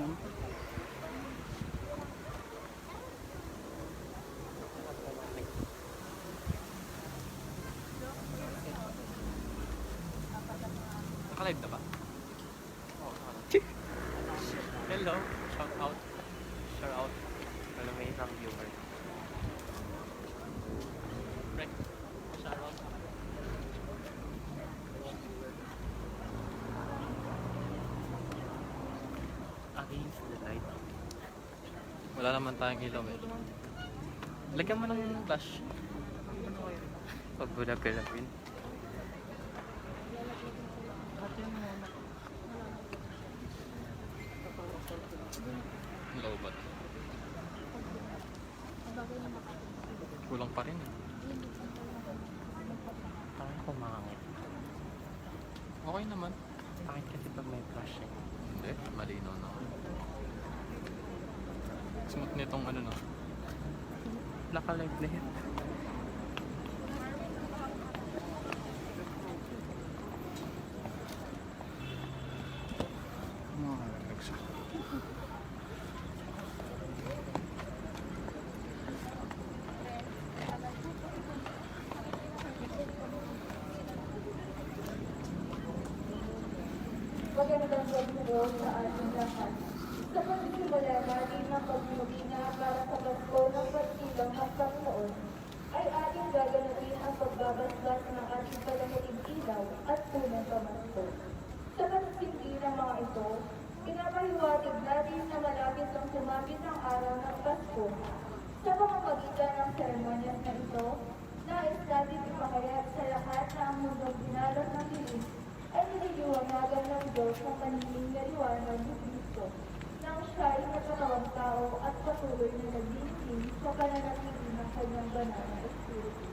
ma'am. Nakalive na ba? Oo, nakalive. Hello, shout out. Shout out. Ano may isang viewer. Break. Shout out. Against the light. Wala naman tayong ilaw eh. Lagyan mo ng flash. Pag bulag-galawin. Low ba? Kulang pa rin eh. Parang kumangit. Okay naman. Bakit kasi pag may flash eh. Hindi, malinaw na. Smooth nitong ano no. Naka-live na yun. Mga kalaglag siya. Magandang gabi po sa ating lahat. Sa pagsisimula natin ng pagmumulina para sa Pasko ng Pagsilang ng Panginoon, ay ating gaganapin ang pagbabasbas ng ating palamuting ilaw at punong pamasko. Sa pagsindi ng mga ito, pinapahiwatig natin na malapit ang sumapit ang araw ng Pasko. Sa pamamagitan ng seremonyas na ito, nais natin ipakayag sa lahat na ang mundong binalot ng dilim ay nililiwanagan ng Diyos ang kanilang naliwanag ni Kristo, nang siya ay nagkatawang tao at patuloy na naglilingin sa pananatili ng kanyang banal na Espiritu.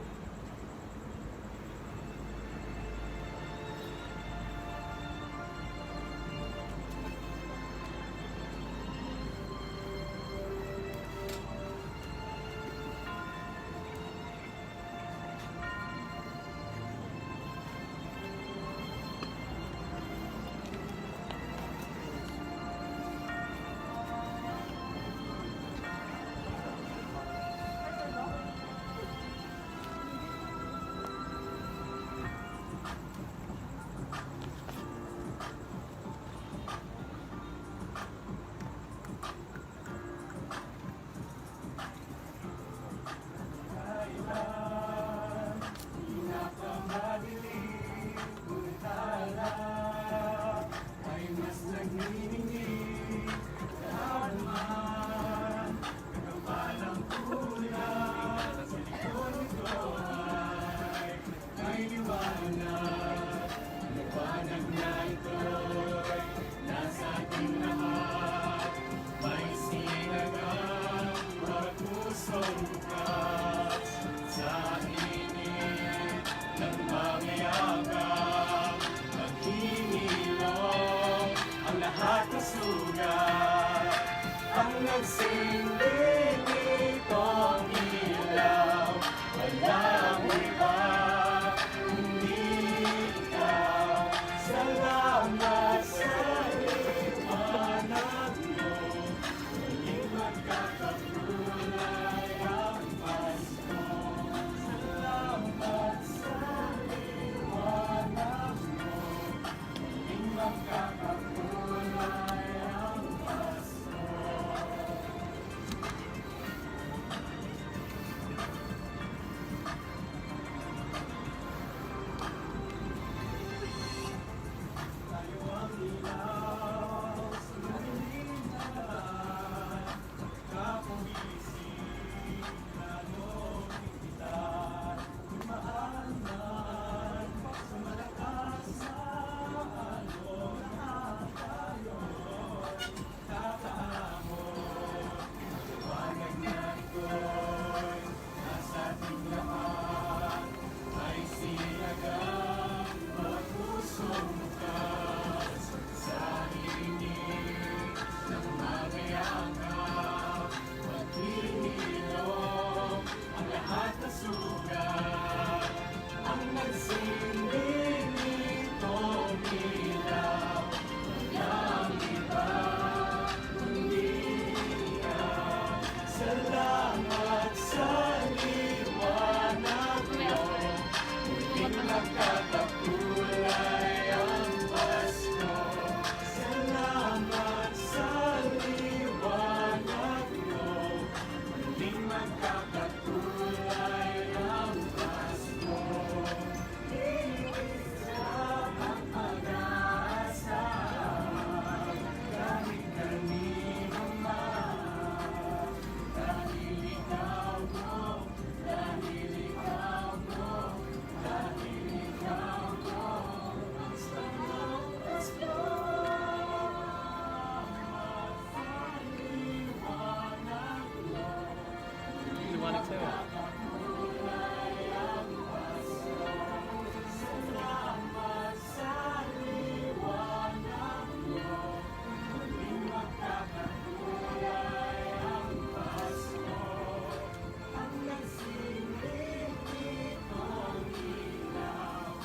Ang nagsindi nitong ilaw, walang iba kundi ikaw. Salamat sa liwanag mo, muling magkakakulay ang Pasko. Salamat sa liwanag mo, muling magkakakulay ang Pasko. magkakakulay ang Pasko. Salamat sa liwanag mo, muling magkakakulay ang Pasko. Isa ang pag-aasahan, kahit kanino man. Dahil ikaw mo, dahil ikaw mo, dahil ikaw mo, ang sarap Pasko. Liwanag sa'yo. Salamat sa liwanag mo, muling magkakakulay ang Pasko. Ang nagsilid nitong ilaw,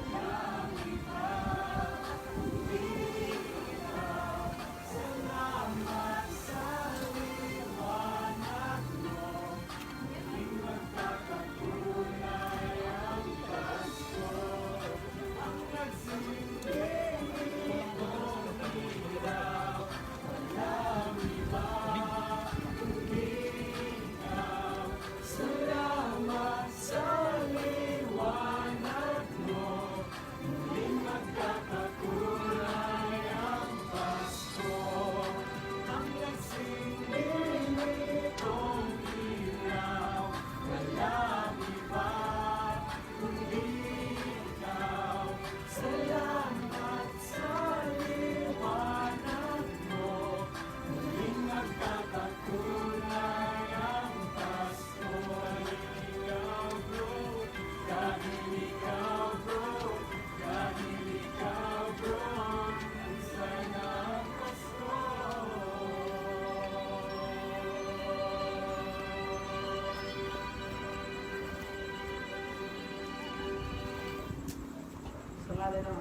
walang iba kundi ikaw. Salamat sa liwanag mo, muling magkakakulay ang Pasko. Ang nagsilid nitong ilaw, walang iba kundi ikaw. Salamat sa liwanag mo, muling magkakakulay ang Pasko. Ang nagsilid nitong ilaw, walang iba kundi ikaw. Salamat sa liwanag mo, muling magkakakulay ang Pasko. Ikaw bro, dahil ikaw bro, dahil ikaw bro, ang sarap Pasko. Sa ngalan ng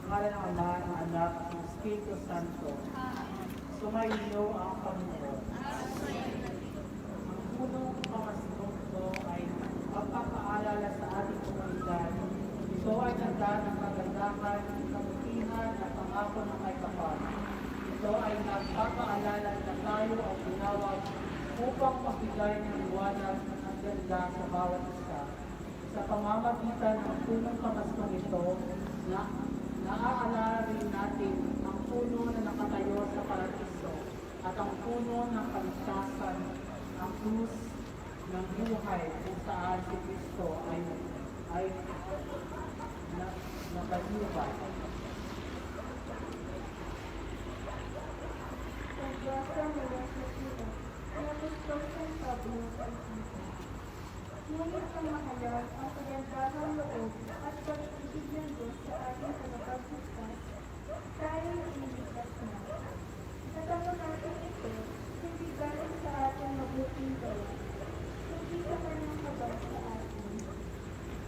Ama, ng Anak, ng Espiritu Santo, sumainyo ang Panginoon. Ang punong pamaskong ito ay pagpapaalala sa ating komunidad. Ito ay tanda ng kagandahan, kabutihan at pangako ng may kapal. Ito ay nagpapaalala na tayo ang tinawag upang magbigay ng liwanag at ganda sa bawat isa. Sa pamamagitan ng punong pamaskong ito, naaalala rin natin ang puno na nakatayo sa paraiso at ang puno ng kaligtasan, ang krus ng buhay kung saan si Kristo ay nakatubay. Pagbasa mula sa sila, nagustuhan ang sabi ng pag-ibig. Ngunit ang mahalaga ang kagandahang loob at pag-ibig ng Diyos sa ating tagapagligtas, tayo iniligtas na. Natamo natin ito, hindi galing sa ating mabuting gawa, hindi sa kanyang habang sa atin.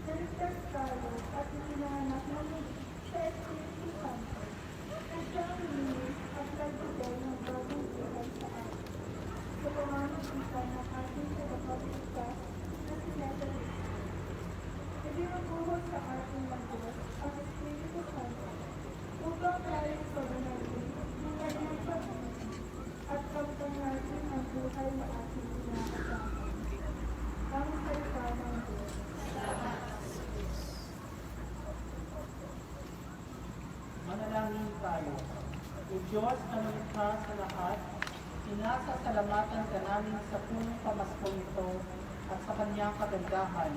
Naligtas tayo at ipinanganak na muli sa Espiritu Santo, na siyang linis at nagbigay ng bagong buhay sa atin. Sa pamamagitan ng ating tagapagligtas na si Yesu Cristo. Ibinubuhos sa ating ng Diyos ang Espiritu Santo upang tayo paganahin ng kanyang pag-ibig at pagpangasin ng buhay na ating pinakasama. Ang salita ng Diyos. Manalangin tayo. O Diyos na lumikha sa lahat, sinasasalamatan ka namin sa punong pamaskong ito at sa kanyang kagandahan.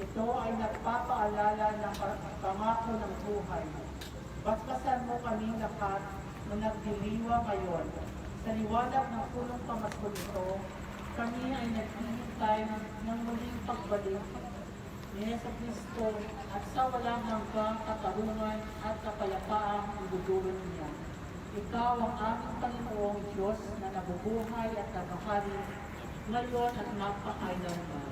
Ito ay nagpapaalala ng pangako ng buhay. Basbasan mo kami lahat na nagdiliwa ngayon. Sa liwanag ng punong pamaskong ito, kami ay naghihintay ng muling pagbalik ni Yesu Cristo at sa walang hanggang katarungan at kapayapaang idudulot niya. Ikaw ang aming Panginoong Diyos na nabubuhay at naghahari ngayon at magpakailanman.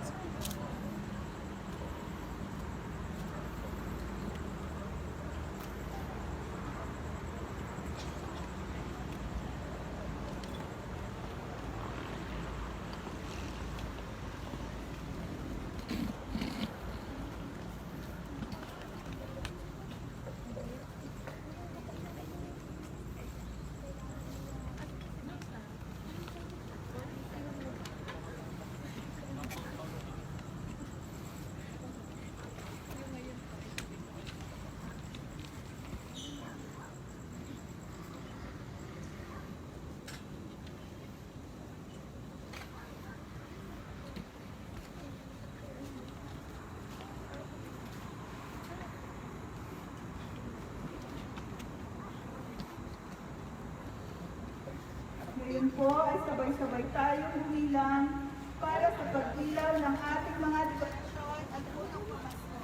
Ngayon po ay sabay-sabay tayong humilang para sa pagdilaw ng ating mga dekorasyon at punong pamasko.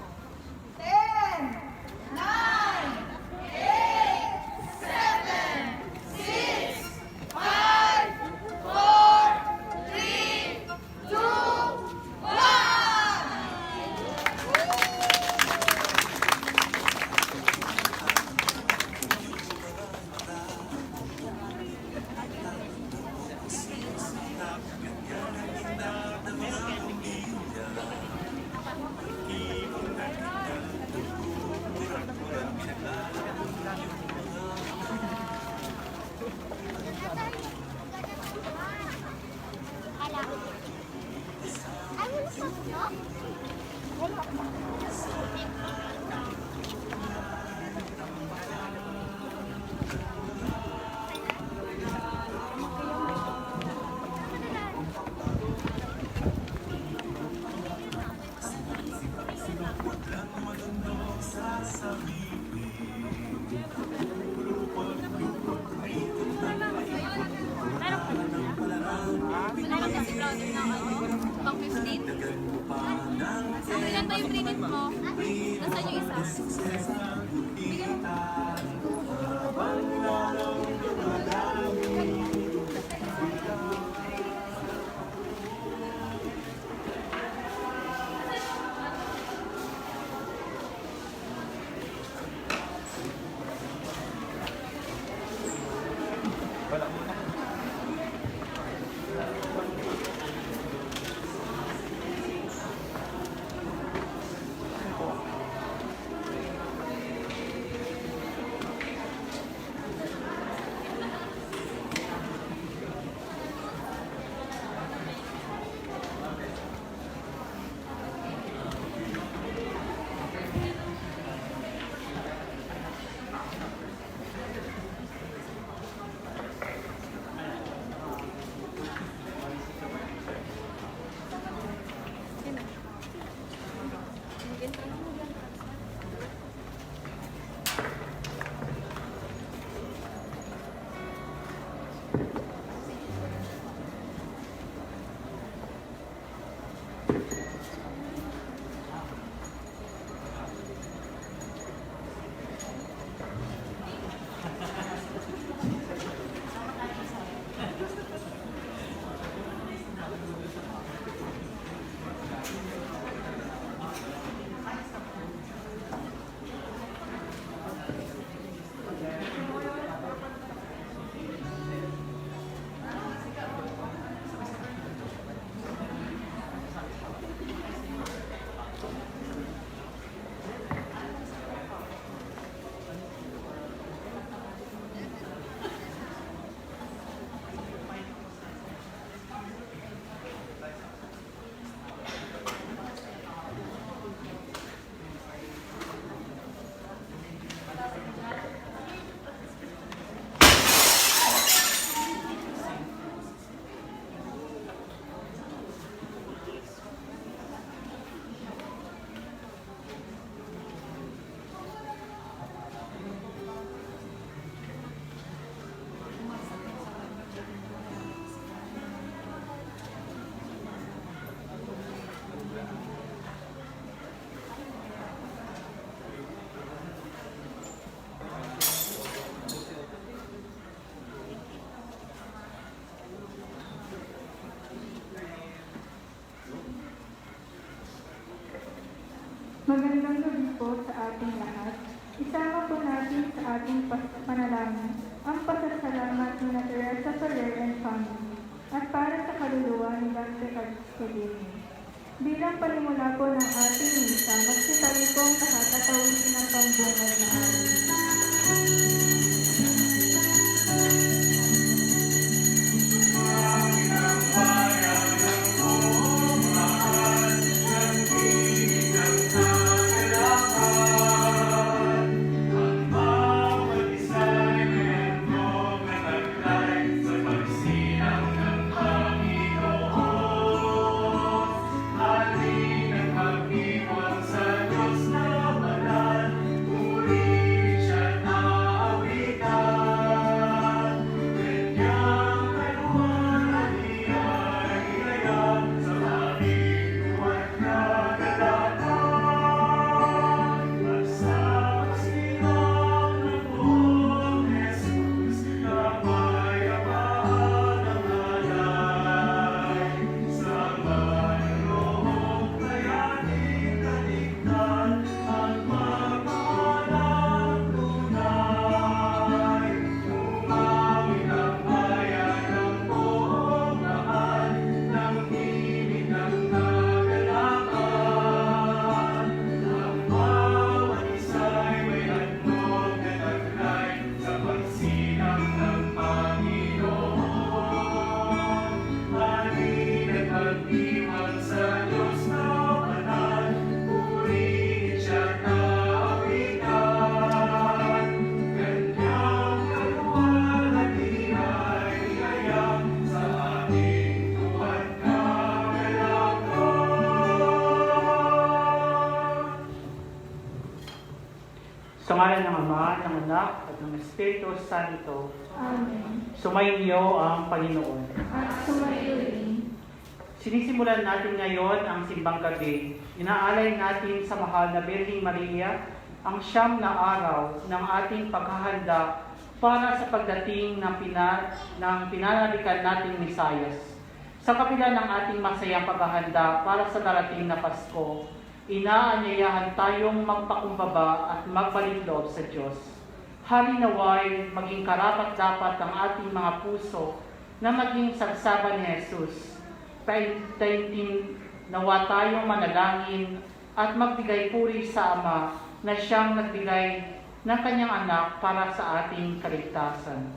10, 9, 8, 7, 6, 5, 4, 3, 2, Wala lang kasi browser ng pang 15. Ilan ba yung minute mo? Nasaan yung isa? Bigyan mo. Magandang gabi po sa ating lahat. Isama po natin sa ating panalangin ang pasasalamat ni Teresa Soler and family at para sa kaluluwa ni Dr. Cadillo. Bilang panimula po ng ating misa, magsitabi po ang kakatawisin ng pambungad na awit. Halina't mag-iwan sa Diyos na manan, purihin Sa ngalan ng Ama, ng Anak, at ng Espiritu Santo. Amen. Sumainyo ang Panginoon. At sumayo rin. Sinisimulan natin ngayon ang simbang gabi. Inaalay natin sa mahal na Birheng Maria ang siyam na araw ng ating paghahanda para sa pagdating ng pinanalikan nating Misayas. Sa kabila ng ating masayang paghahanda para sa darating na Pasko, inaanyayahan tayong magpakumbaba at magbalik-loob sa Diyos. Halinaway, maging karapat-dapat ang ating mga puso na maging sagsaban ni Jesus. Paintayin nawa tayong manalangin at magbigay puri sa Ama na siyang nagbigay ng kanyang anak para sa ating kaligtasan.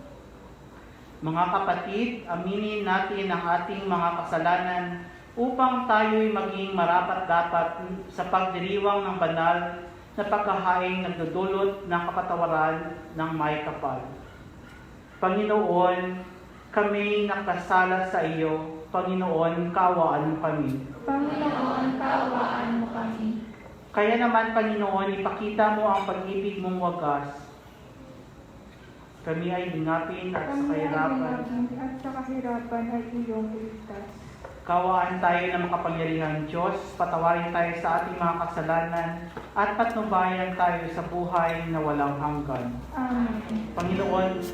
Mga kapatid, aminin natin ang ating mga kasalanan upang tayo'y maging marapat-dapat sa pagdiriwang ng banal na pagkahaing nagdudulot ng kapatawaran ng may kapal. Panginoon, kami nakasala sa iyo. Panginoon, kaawaan mo kami. Panginoon, kaawaan mo kami. Kaya naman, Panginoon, ipakita mo ang pag-ibig mong wagas. Kami ay hinapin at sa kahirapan. At sa kahirapan ay iyong iligtas. Kawaan tayo ng makapangyarihang Diyos, patawarin tayo sa ating mga kasalanan, at patnubayan tayo sa buhay na walang hanggan. Amen. Panginoon,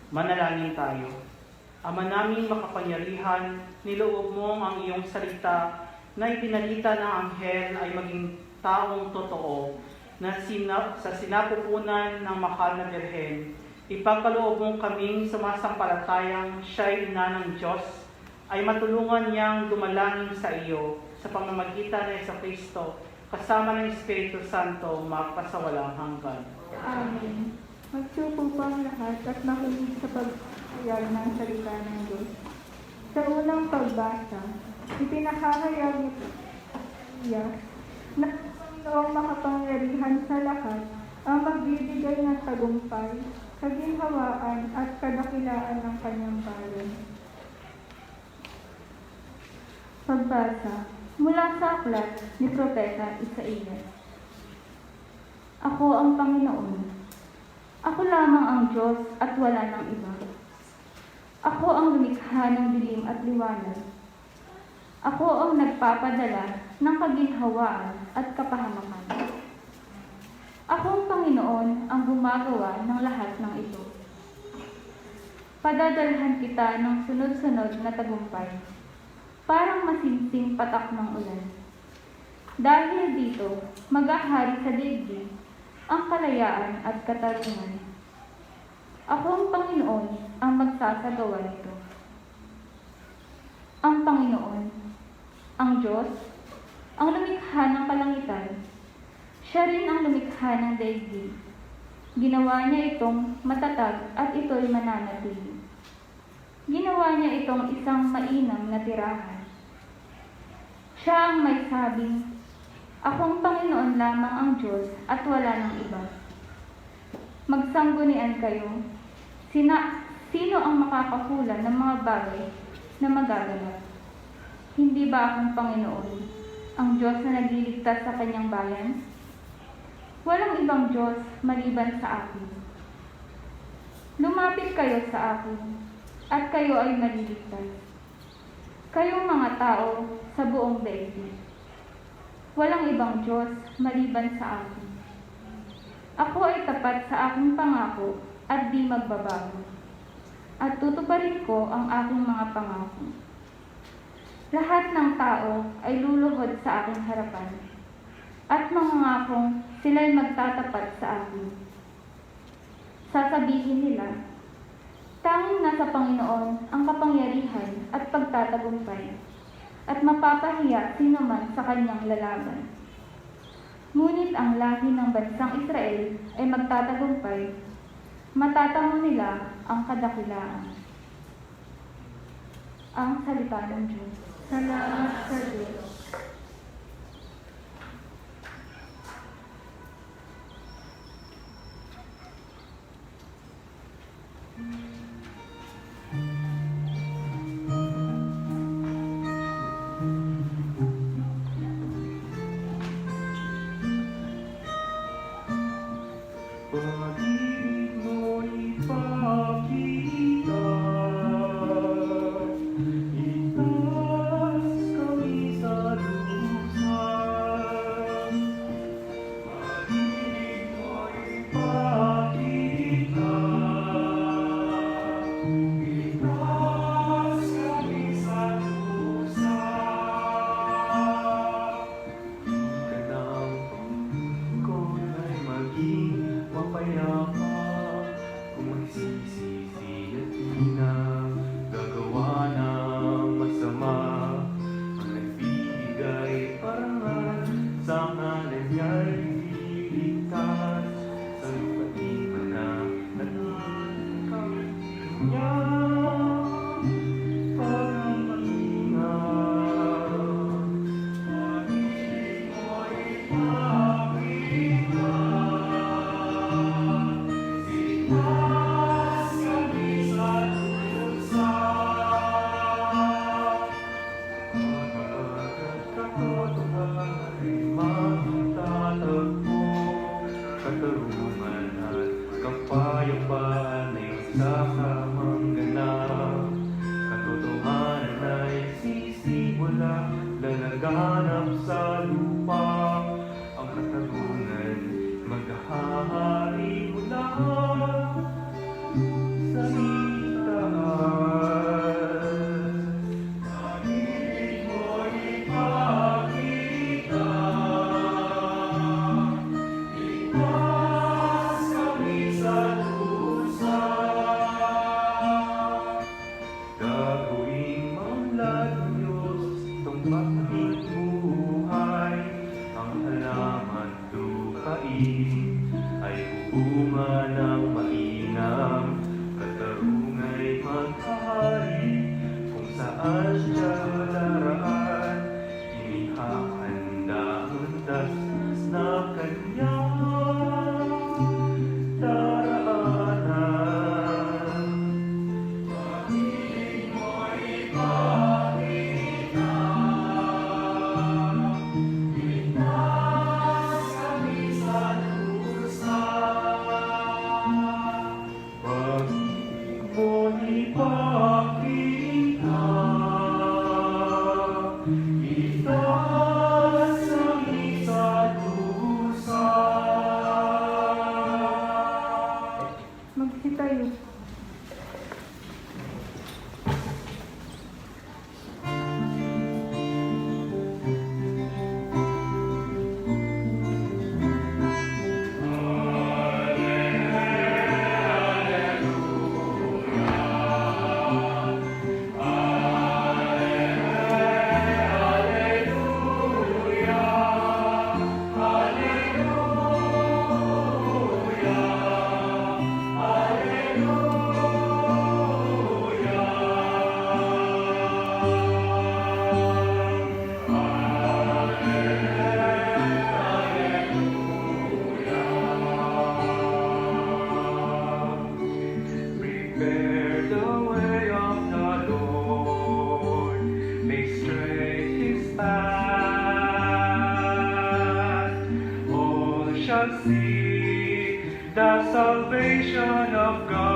manalangin tayo. Ama naming makapangyarihan, niloob mo ang iyong salita na ipinalita ng anghel ay maging taong totoo na sa sinapupunan ng mahal na Birhen. Ipagkaloob mong kaming sumasampalatayang siya'y ina ng Diyos, ay matulungan niyang dumalangin sa iyo sa pamamagitan ng Kristo kasama ng Espiritu Santo magpasawalang hanggan. Amen. Magsuko po ang lahat at makinig sa paghayag ng salita ng Diyos. Sa unang pagbasa, ipinahahayag ni Iya na ang Panginoong makapangyarihan sa lahat ang magbibigay ng tagumpay, kaginhawaan at kadakilaan ng kanyang bayan. Pagbasa mula sa aklat ni Propeta Isaías. Ako ang Panginoon. Ako lamang ang Diyos at wala nang iba. Ako ang lumikha ng dilim at liwanag. Ako ang nagpapadala ng kaginhawaan at kapahamakan. Ako ang Panginoon ang gumagawa ng lahat ng ito. Padadalhan kita ng sunod-sunod na tagumpay, parang masinsing patak ng ulan. Dahil dito, maghahari sa daigdig ang kalayaan at katarungan. Ako ang Panginoon ang magsasagawa nito. Ang Panginoon, ang Diyos, ang lumikha ng kalangitan, siya rin ang lumikha ng daigdig. Ginawa niya itong matatag at ito'y mananatili. Ginawa niya itong isang mainam na tirahan. Siya ang may sabing, akong Panginoon lamang ang Diyos at wala ng iba. Magsanggunian kayo. Sino ang makakahula ng mga bagay na magaganap? Hindi ba akong Panginoon, ang Diyos na nagliligtas sa kanyang bayan? Walang ibang Diyos maliban sa akin. Lumapit kayo sa akin, at kayo ay maliligtas. Kayong mga tao sa buong daigdig. Walang ibang Diyos maliban sa akin. Ako ay tapat sa aking pangako at di magbabago. At tutuparin ko ang aking mga pangako. Lahat ng tao ay luluhod sa aking harapan. At mangangakong sila'y magtatapat sa akin. Sasabihin nila, tanging nasa Panginoon ang kapangyarihan at pagtatagumpay, at mapapahiya sino man sa kanyang lalaban. Ngunit ang lahi ng bansang Israel ay magtatagumpay, matatamo nila ang kadakilaan. Ang salita ng Diyos. Salamat sa Diyos. Pag-ibig mo'y ipakita, itas kami sa lusan. Pag-ibig mo'y ipakita, itas kami sa lusan. Di ka ng pagkon ay maging mapayapa, kung magsisisi at di na gagawa ng masama. Ang nagbibigay parangal sa ngalan niya'y liligtas, sa lupating mananalang niya parang maingat. Pag-ibig mo'y ipakita, itas kami sa lusan. Pagkat katotohanan ay magtatagpo, katarungan at kapayapaan ay magkasamang ganap. Katotohanan ay sisiwala, lalaganap sa lupa. Ang katarungan maghahari mula sa itaas. Pag-ibig mo'y ipakita, itas kami sa lusan. Gagawing maunlad ng Diyos itong bakit buhay. Ang halaman lupain ay bubunga ng mainam, katarungan mo ipakita. Itaas ang isa't pusa. Magsitayo. Prepare the way of the Lord, make straight his path. All shall see the salvation of God.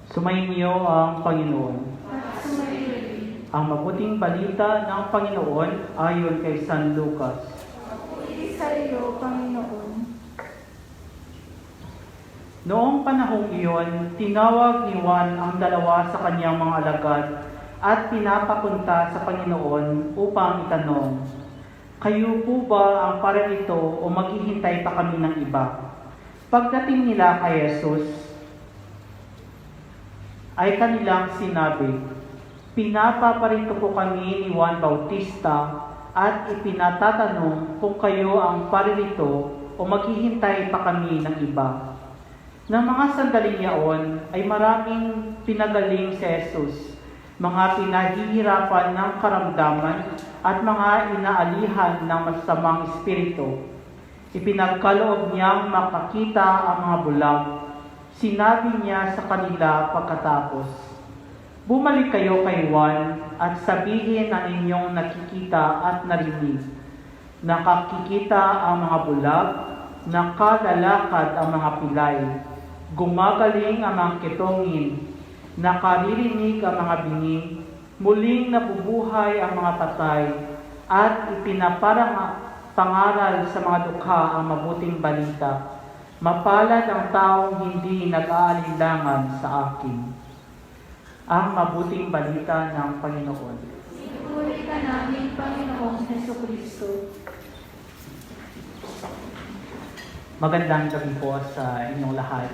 Sumainyo ang Panginoon. Ang mabuting balita ng Panginoon ayon kay San Lucas. Puri sa iyo, Panginoon. Noong panahong iyon, tinawag ni Juan ang dalawa sa kanyang mga alagad at pinapapunta sa Panginoon upang itanong, "Kayo po ba ang parang ito o maghihintay pa kami ng iba?" Pagdating nila kay Jesus, ay kanilang sinabi, "Pinapaparito po kami ni Juan Bautista at ipinatatanong kung kayo ang paririto o maghihintay pa kami ng iba." Nang mga sandaling yaon ay maraming pinagaling si Jesus, mga pinahihirapan ng karamdaman at mga inaalihan ng masamang espiritu. Ipinagkaloob niyang makakita ang mga bulag. Sinabi niya sa kanila pagkatapos, "Bumalik kayo kay Juan at sabihin ang inyong nakikita at narinig. Nakakikita ang mga bulag, nakalalakad ang mga pilay, gumagaling ang mga kitongin, nakaririnig ang mga bingi, muling nabubuhay ang mga patay, at ipinaparangaral sa mga dukha ang mabuting balita. Mapalad ang taong hindi nag-aalinlangan sa akin." Ang mabuting balita ng Panginoon. Puri ka namin, Panginoong Hesukristo. Magandang gabi po sa inyong lahat.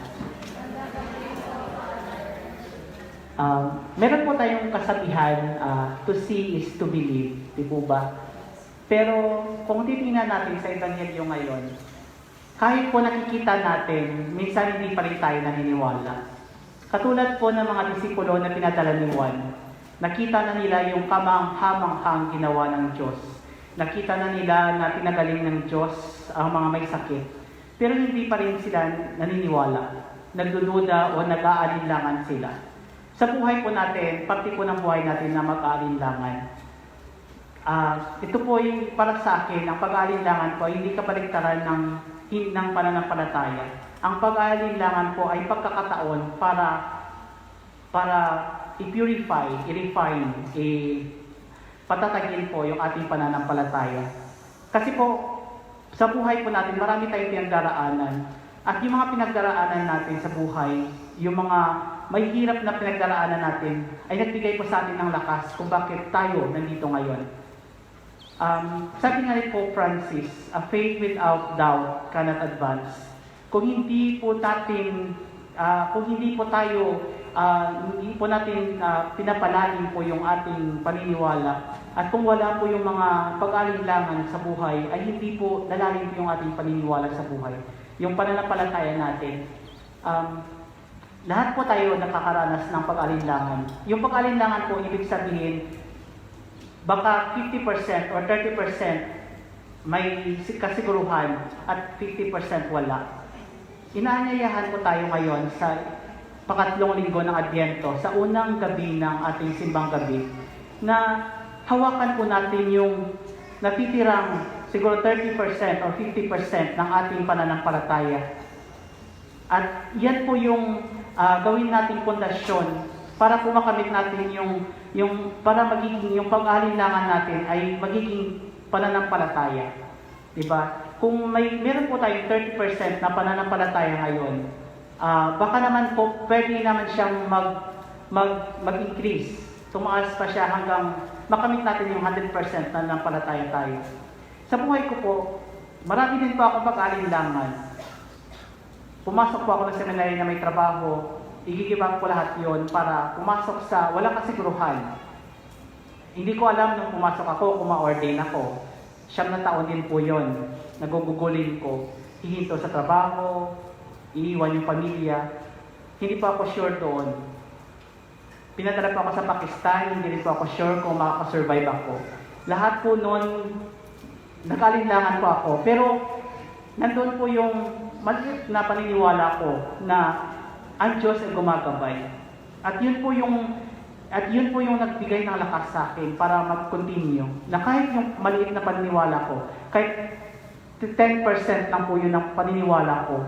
Meron po tayong kasabihan, to see is to believe, di po ba? Pero kung titingnan natin sa Ebanghelyo ngayon, kahit po nakikita natin, minsan hindi pa rin tayo naniniwala. Katulad po ng mga disipulo na pinadala ni Juan, nakita na nila yung kamangha-manghang ginawa ng Diyos. Nakita na nila na pinagaling ng Diyos ang mga may sakit. Pero hindi pa rin sila naniniwala. Nagdududa o nag-aalinlangan sila. Sa buhay po natin, parte po ng buhay natin na mag-aalinlangan. Ito po yung para sa akin, ang pag-aalinlangan po, hindi kabaligtaran ng pananampalataya. Ang pag-aalinlangan po ay pagkakataon para i-purify, i-refine, patatagin po yung ating pananampalataya. Kasi po, sa buhay po natin, marami tayong pinagdaraanan. At yung mga pinagdaraanan natin sa buhay, yung mga may hirap na pinagdaraanan natin, ay nagbigay po sa atin ng lakas kung bakit tayo nandito ngayon. Sabi nga ni Pope Francis, "A faith without doubt cannot advance." Kung hindi po natin Kung hindi po tayo, hindi po natin pinapalalim po yung ating paniniwala, at kung wala po yung mga pag-alinlangan sa buhay, ay hindi po lalalim po yung ating paniniwala sa buhay. Yung pananampalataya natin. Lahat po tayo nakakaranas ng pag-alinlangan. Yung pag-alinlangan po, ibig sabihin, baka 50% or 30% may kasiguruhan at 50% wala. Inaanyayahan po tayo ngayon sa pangatlong linggo ng Adbyento, sa unang gabi ng ating simbang gabi, na hawakan po natin yung natitirang siguro 30% or 50% ng ating pananampalataya. At yan po yung gawin nating pundasyon para po makamit natin para magiging yung pag-alinlangan natin ay magiging pananampalataya. Diba? Kung meron po tayong 30% na pananampalataya ngayon, baka naman po pwede naman siyang mag-increase. Tumaas pa siya hanggang makamit natin yung 100% na nanampalataya tayo. Sa buhay ko po, marami din po akong pag-alinlangan. Pumasok po ako ng seminary na may trabaho, igigibang ko lahat yon para pumasok sa walang kasiguruhan. Hindi ko alam nung pumasok ako kung ma-ordain ako. 9 na taon din po yon. Nagugugulin ko. Hihinto sa trabaho, iiwan yung pamilya. Hindi pa ako sure doon. Pinadala pa ako sa Pakistan, hindi rin po ako sure kung makakasurvive ako. Lahat po noon, nag-alinlangan po ako. Pero, nandun po yung maliit na paniniwala ko na ang Diyos ay gumagabay. At yun po yung nagbigay ng lakas sa akin para mag-continue. Na kahit yung maliit na paniniwala ko, kahit 10% lang po yun ang paniniwala ko,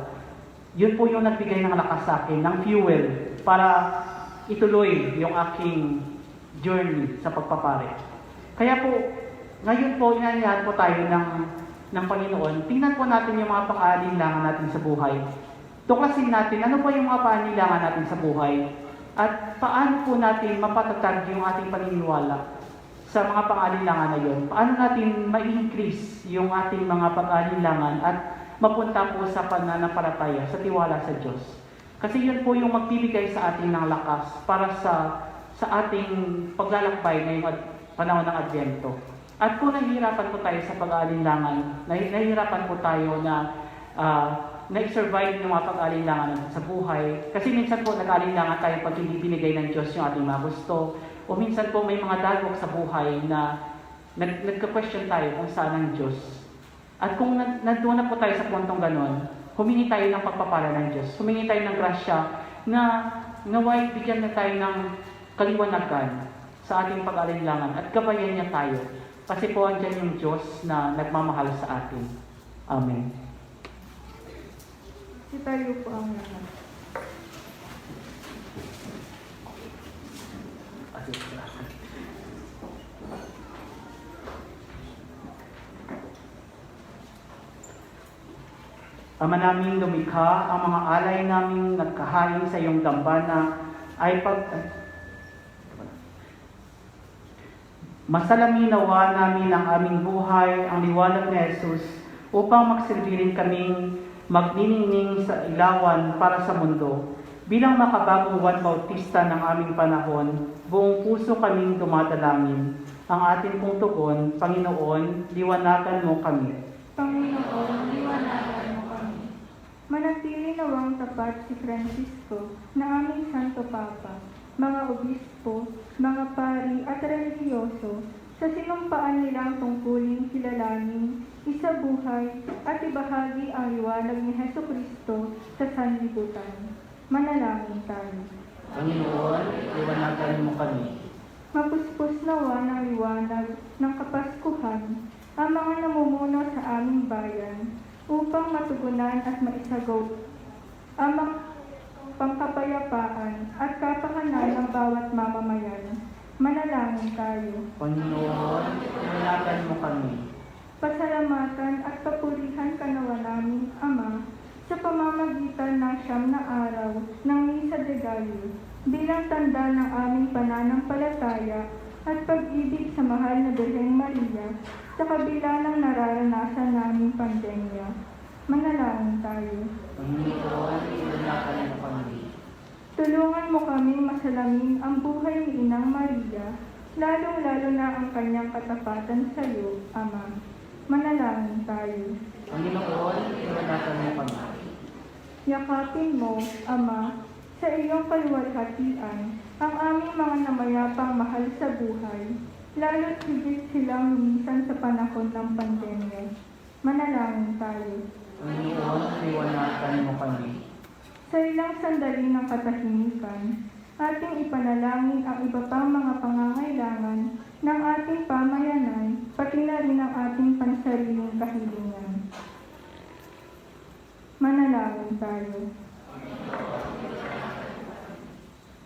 yun po yung nagbigay ng lakas sa akin, ng fuel, para ituloy yung aking journey sa pagpapare. Kaya po, ngayon po, inanyahan po tayo ng Panginoon. Tingnan po natin yung mga pang-aalinlangan natin sa buhay. Tuklasin natin ano po yung mga pang-aalinlangan natin sa buhay at paano po natin mapatatag yung ating paniniwala sa mga pang-aalinlangan na yun. Paano natin ma-increase yung ating mga pang-aalinlangan at mapunta po sa pananampalataya, sa tiwala sa Diyos. Kasi yun po yung magbibigay sa atin ng lakas para sa ating paglalakbay ngayong panahon ng Adbyento. At kung nahihirapan po tayo sa pag-aalinlangan, nahihirapan po tayo na i-survive yung mga pag-aalinlangan natin sa buhay. Kasi minsan po nag-aalinlangan tayo pag hindi binigay ng Diyos yung ating mga gusto. O minsan po may mga dagok sa buhay na nagka-question tayo kung saan ang Diyos. At kung nandun na po tayo sa puntong ganon, humingi tayo ng pagpapala ng Diyos. Humingi tayo ng grasya na naway bigyan na tayo ng kaliwanagan sa ating pag-aalinlangan at gabayan niya tayo. Kasi po andyan yung Diyos na nagmamahal sa atin. Amen. Tayo po ang lahat. Ama naming lumikha, ang mga alay naming nagkahain sa iyong dambana ay masalaminawa namin ang aming buhay, ang liwanag ni Jesus, upang magsilbi kaming magniningning sa ilawan para sa mundo. Bilang makabagong Juan Bautista ng aming panahon, buong puso kaming dumadalangin. Ang ating pong tugon, Panginoon, liwanagan mo kami. Panginoon, liwanagan mo kami. Manatili nawang tapat si Francisco na aming Santo Papa, mga obispo, mga pari at relihiyoso, sa sinumpaan nilang tungkulin kilalanin, isabuhay at ibahagi ang liwanag ni Hesukristo sa sanlibutan. Manalangin tayo. Panginoon, liwanagan mo kami. Mapuspos nawa ng liwanag ng Kapaskuhan ang mga namumuno sa aming bayan upang matugunan at maisagaw ang mga pangkapayapaan at kapakanan ng bawat mamamayan. Manalangin tayo. Panginoon, liwanagan mo kami. Pasalamatan at papurihan ka nawa namin, Ama, sa pamamagitan ng 9 na araw ng Misa de Gallo bilang tanda ng aming pananampalataya at pag-ibig sa mahal na Birheng Maria sa kabila ng nararanasan naming pandemya. Manalangin tayo. Panginoon, inanakan mo kami. Tulungan mo kaming masalamin ang buhay ni Inang Maria, lalong-lalo na ang kanyang katapatan sa iyo, Ama. Manalangin tayo. Panginoon, inanakan mo kami. Yakapin mo, Ama, sa iyong kaluwalhatian, ang aming mga namayapang mahal sa buhay, lalo't higit silang lumisan sa panahon ng pandemya. Manalangin tayo. Panginoon, inanakan mo kami. Sa ilang sandali ng katahimikan, ating ipanalangin ang iba pang mga pangangailangan ng ating pamayanan, pati na rin ang ating pansariling kahilingan. Manalangin tayo.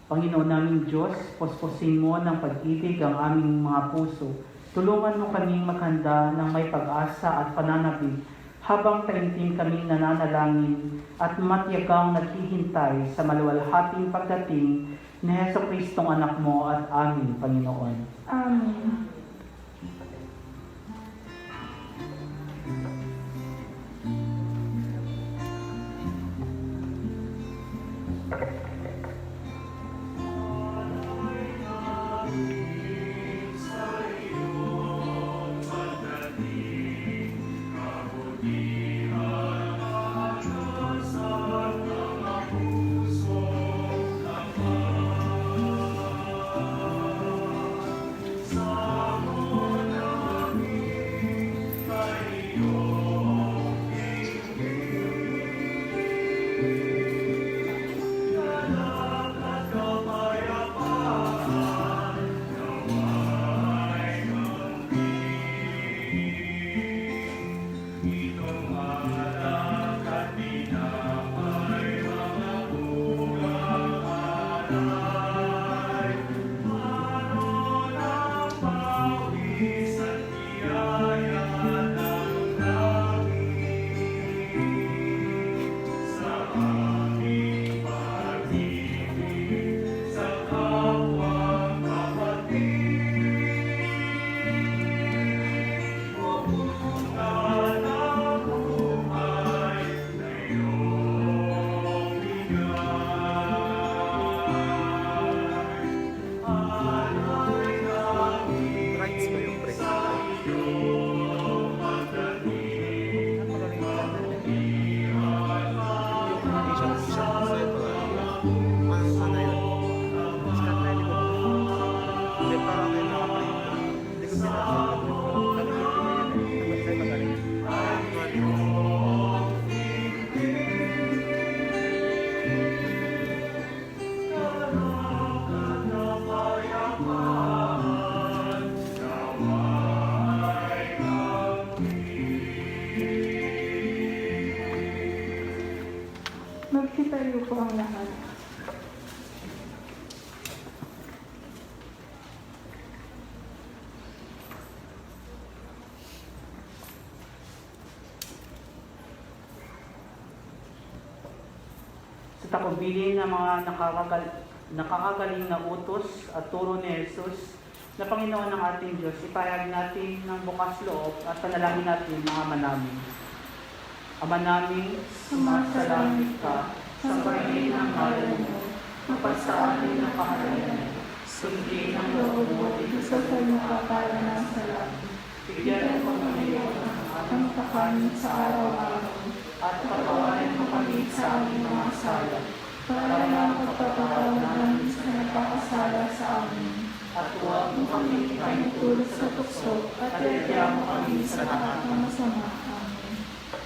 Panginoon naming Diyos, puspusin mo ng pag-ibig ang aming mga puso. Tulungan mo kaming maghanda ng may pag-asa at pananabik habang taimtim kaming nananalangin at matiyagang naghihintay sa maluwalhating pagdating ni Jesucristong anak mo at aming Panginoon. Amen. Magsitayo po ang lahat. Sa takubilin ng mga nakakagaling na utos at turo ni Jesus na Panginoon ng ating Diyos, ipahayag natin ng bukas loob at panalangin natin mga Ama namin. Ama namin, sumasalangit ka, sambahin ang ngalan mo, mapasa amin ang kaharian, sundin ang loob mo dito sa lupa para ng sa langit. Bigyan mo kami ang kakanin sa araw-araw, at patawarin mo kami sa aming mga sala, para na pagpapatawad namin sa nagpapasala sa amin. At huwag mo kami ipanitulot sa tukso, at iadya mo kami sa lahat ng masama.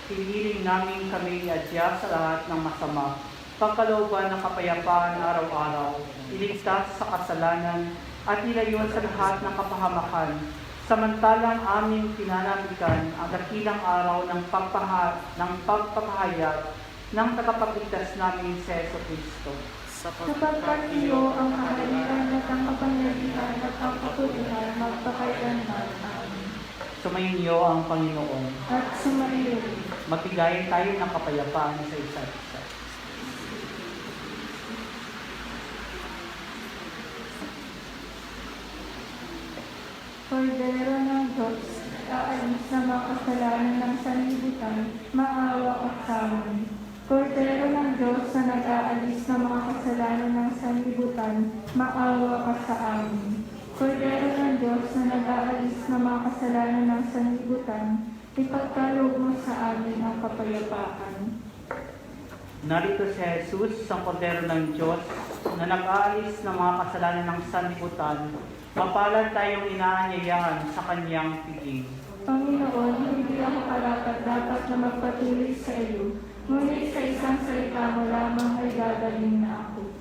Hinihiling namin kami iadya sa lahat ng masama, pagkalooban ng kapayapaan araw-araw, iligtas sa kasalanan, at ilayon sa lahat ng kapahamakan, samantalang aming pinanamikan ang dakilang araw ng pagpapahayag ng tagapagligtas namin si Jesucristo. Sapagkat iyo ang kaharian at ang kapangyarihan at ang kapurihan magpakailanman. Amen. Sumainyo ang Panginoon. At sumainyo rin. Magbigayin tayo ng kapayapaan sa isa't isa. Kordero ng Diyos, aalis na mga kasalanan ng sanlibutan, maawa ka sa amin. Kordero ng Diyos na nag-aalis ng mga kasalanan ng sanlibutan, maawa ka sa amin. Kordero ng Diyos na nag-aalis ng mga kasalanan ng sanlibutan, ipagkaloob mo sa amin ang kapayapaan. Narito si Jesus, ang kordero ng Diyos, na nag-aalis ng mga kasalanan ng sanlibutan, mapalad tayong inaanyayahan sa kanyang piging. Panginoon, hindi ako karapat-dapat na magpatuloy sa iyo, ngunit sa isang salita mo lamang ay gagaling na ako.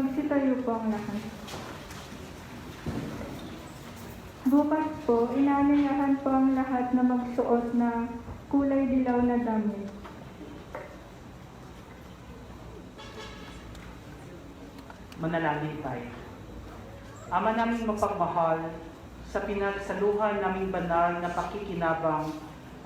Magsitayo po ang lahat. Bukas po, inaanyayahan po ang lahat na magsuot na kulay dilaw na damit. Manalangin tayo. Ama naming mapagmahal, sa pinagsaluhan naming banal na pakikinabang,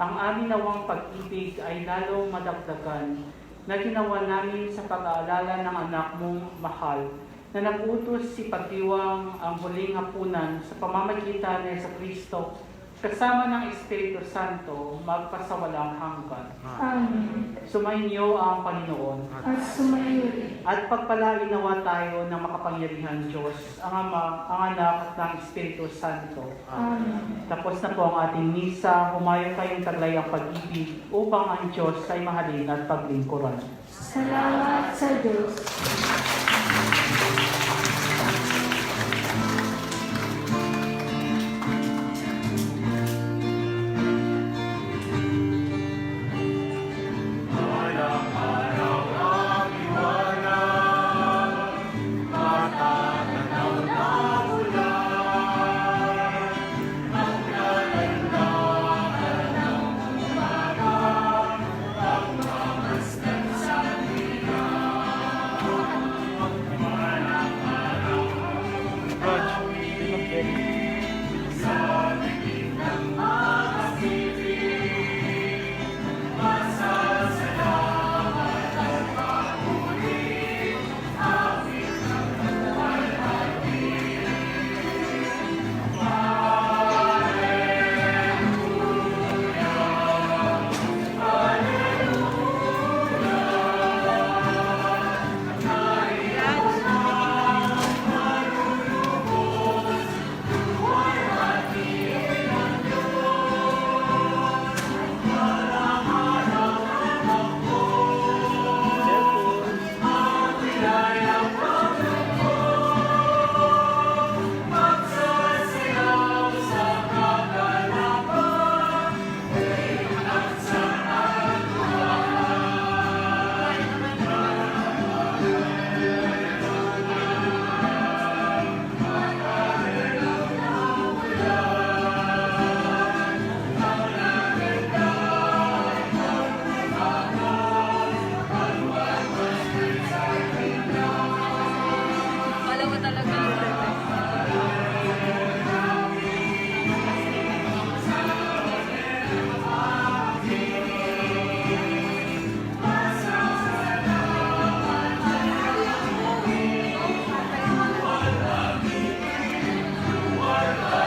ang aming nawang pag-ibig ay lalong madagdagan na ginawa namin sa pag-aalala ng anak mong mahal na nag-utos si pagdiwang ang huling hapunan sa pamamagitan ni Kristo kasama ng Espiritu Santo magpasawalang hanggan. Amen. Sumainyo ang Panginoon. At sumayo. At pagpalain nawa tayo ng makapangyarihan Diyos, ang Ama, ang Anak at ng Espiritu Santo. Amen. Tapos na po ang ating misa, humayo kayong taglay ang pag-ibig upang ang Diyos ay mahalin at paglingkuran. Salamat sa Diyos.